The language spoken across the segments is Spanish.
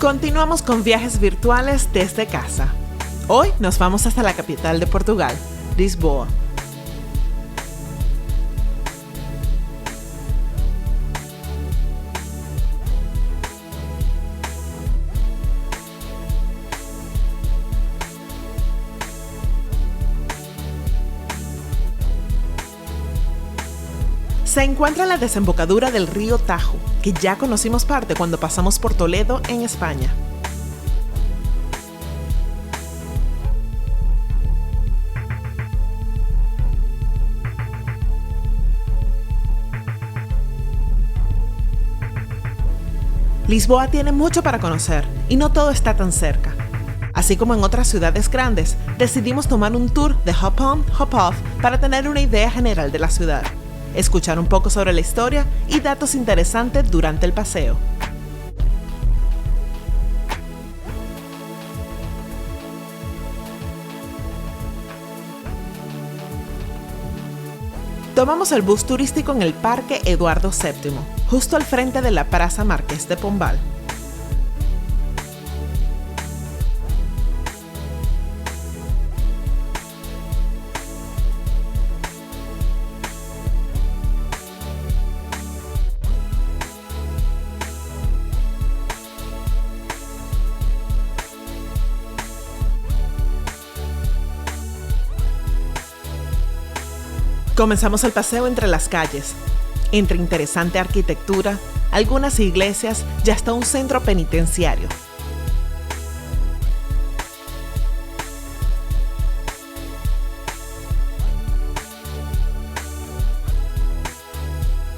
Continuamos con viajes virtuales desde casa. Hoy nos vamos hasta la capital de Portugal, Lisboa. Se encuentra en la desembocadura del río Tajo, que ya conocimos parte cuando pasamos por Toledo, en España. Lisboa tiene mucho para conocer y no todo está tan cerca. Así como en otras ciudades grandes, decidimos tomar un tour de hop on, hop off para tener una idea general de la ciudad, escuchar un poco sobre la historia y datos interesantes durante el paseo. Tomamos el bus turístico en el Parque Eduardo VII, justo al frente de la Praça Marqués de Pombal. Comenzamos el paseo entre las calles, entre interesante arquitectura, algunas iglesias y hasta un centro penitenciario.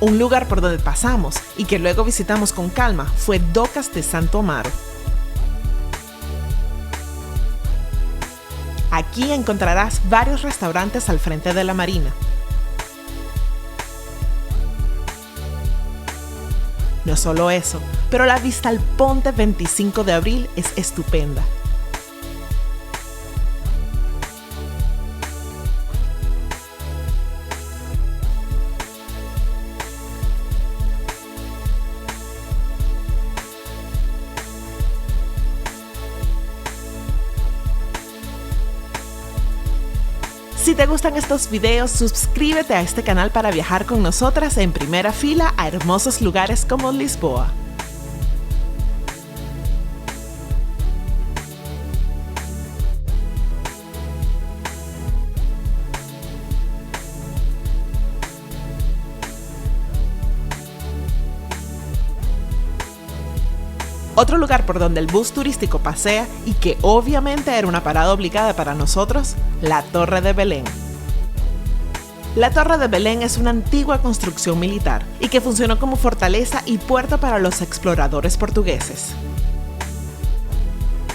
Un lugar por donde pasamos y que luego visitamos con calma fue Docas de Santo Amaro. Aquí encontrarás varios restaurantes al frente de la marina. No solo eso, pero la vista al Ponte 25 de Abril es estupenda. Si te gustan estos videos, suscríbete a este canal para viajar con nosotras en primera fila a hermosos lugares como Lisboa. Otro lugar por donde el bus turístico pasea y que obviamente era una parada obligada para nosotros, la Torre de Belém. La Torre de Belém es una antigua construcción militar y que funcionó como fortaleza y puerto para los exploradores portugueses.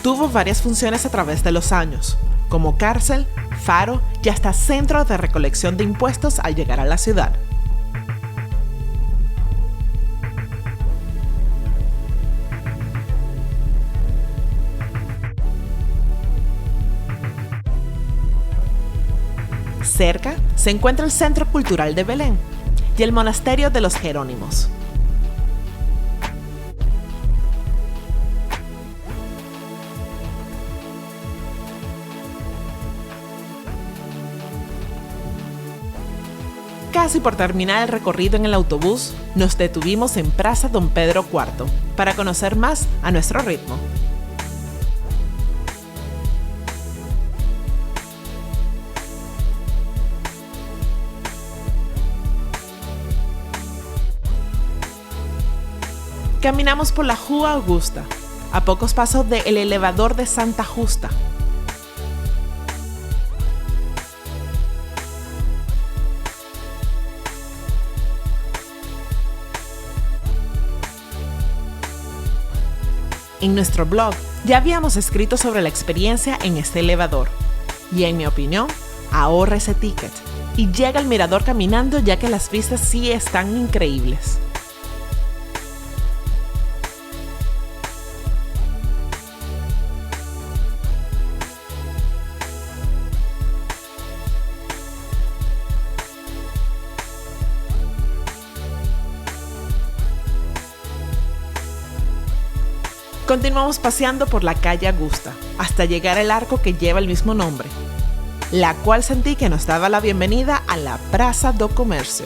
Tuvo varias funciones a través de los años, como cárcel, faro y hasta centro de recolección de impuestos al llegar a la ciudad. Cerca se encuentra el Centro Cultural de Belém y el Monasterio de los Jerónimos. Casi por terminar el recorrido en el autobús, nos detuvimos en Praça Dom Pedro IV para conocer más a nuestro ritmo. Caminamos por la Rua Augusta, a pocos pasos del elevador de Santa Justa. En nuestro blog ya habíamos escrito sobre la experiencia en este elevador, y en mi opinión, ahorra ese ticket y llega al mirador caminando, ya que las vistas sí están increíbles. Continuamos paseando por la calle Augusta hasta llegar al arco que lleva el mismo nombre, la cual sentí que nos daba la bienvenida a la Praça do Comércio.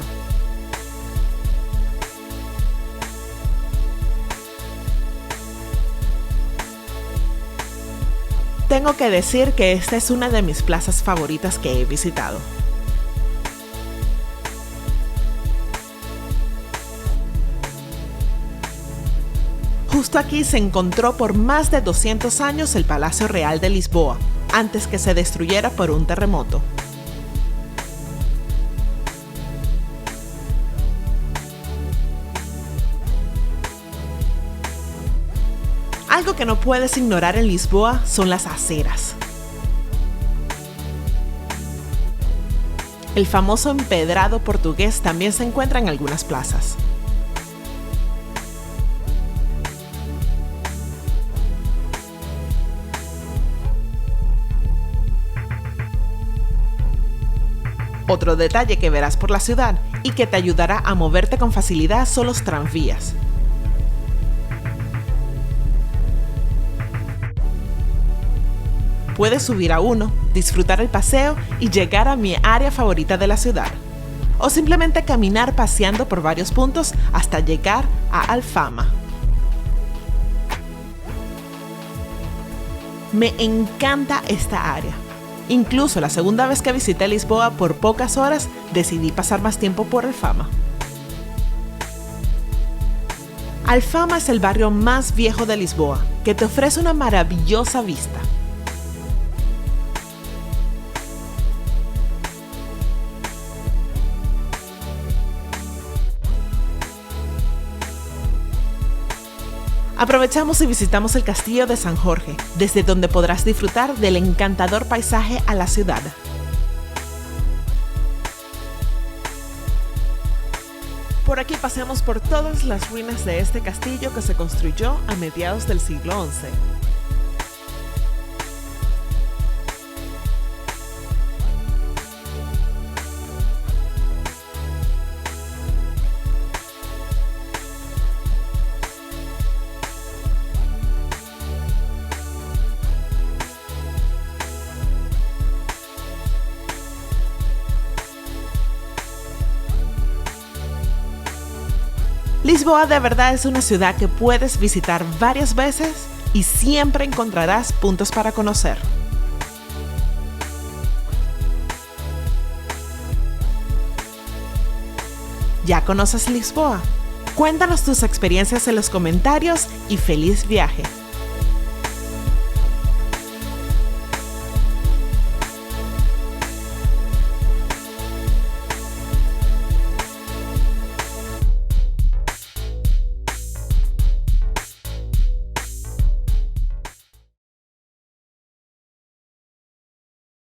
Tengo que decir que esta es una de mis plazas favoritas que he visitado. Justo aquí se encontró por más de 200 años el Palacio Real de Lisboa, antes que se destruyera por un terremoto. Algo que no puedes ignorar en Lisboa son las aceras. El famoso empedrado portugués también se encuentra en algunas plazas. Otro detalle que verás por la ciudad y que te ayudará a moverte con facilidad son los tranvías. Puedes subir a uno, disfrutar el paseo y llegar a mi área favorita de la ciudad. O simplemente caminar paseando por varios puntos hasta llegar a Alfama. Me encanta esta área. Incluso la segunda vez que visité Lisboa por pocas horas, decidí pasar más tiempo por Alfama. Alfama es el barrio más viejo de Lisboa, que te ofrece una maravillosa vista. Aprovechamos y visitamos el Castillo de San Jorge, desde donde podrás disfrutar del encantador paisaje a la ciudad. Por aquí paseamos por todas las ruinas de este castillo que se construyó a mediados del siglo XI. Lisboa de verdad es una ciudad que puedes visitar varias veces y siempre encontrarás puntos para conocer. ¿Ya conoces Lisboa? Cuéntanos tus experiencias en los comentarios y feliz viaje.